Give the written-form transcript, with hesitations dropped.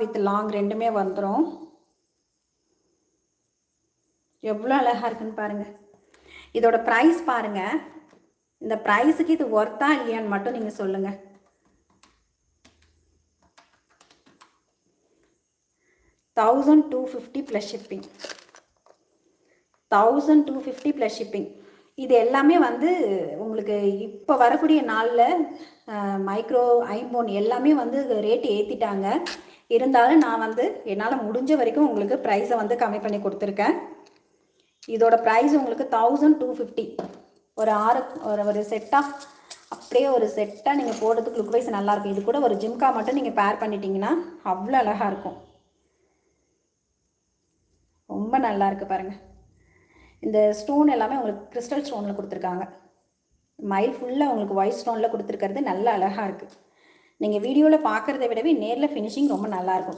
With long ரெண்டுமே வந்துடும். எவ்வளோ அழகாக இருக்குன்னு பாருங்கள். இதோட ப்ரைஸ் பாருங்கள். இந்த ப்ரைஸுக்கு இது ஒர்த்தா இல்லையான்னு மட்டும் நீங்கள் சொல்லுங்கள். $1250 ப்ளஸ் ஷிப்பிங். 1250 plus shipping. இது எல்லாமே வந்து உங்களுக்கு இப்போ வரக்கூடிய நாளில் மைக்ரோ ஐம்போன் எல்லாமே வந்து ரேட்டு ஏற்றிட்டாங்க. இருந்தாலும் நான் வந்து என்னால் முடிஞ்ச வரைக்கும் உங்களுக்கு ப்ரைஸை வந்து கம்மி பண்ணி கொடுத்துருக்கேன். இதோட ப்ரைஸ் உங்களுக்கு 1250. ஒரு ஒரு செட்டாக அப்படியே ஒரு செட்டாக நீங்கள் போடுறதுக்கு லுக் வைஸ் நல்லாயிருக்கும். இது கூட ஒரு ஜிம்கா மட்டும் நீங்கள் பேர் பண்ணிட்டீங்கன்னா அவ்வளோ அழகாக இருக்கும். ரொம்ப நல்லா இருக்குது பாருங்கள். இந்த ஸ்டோன் எல்லாமே உங்களுக்கு கிறிஸ்டல் ஸ்டோனில் கொடுத்துருக்காங்க. மயில் ஃபுல்லாக உங்களுக்கு ஒயிட் ஸ்டோனில் கொடுத்துருக்கிறது நல்ல அழகாக இருக்குது. நீங்கள் வீடியோவில் பார்க்குறத விடவே நேரில் ஃபினிஷிங் ரொம்ப நல்லாயிருக்கும்.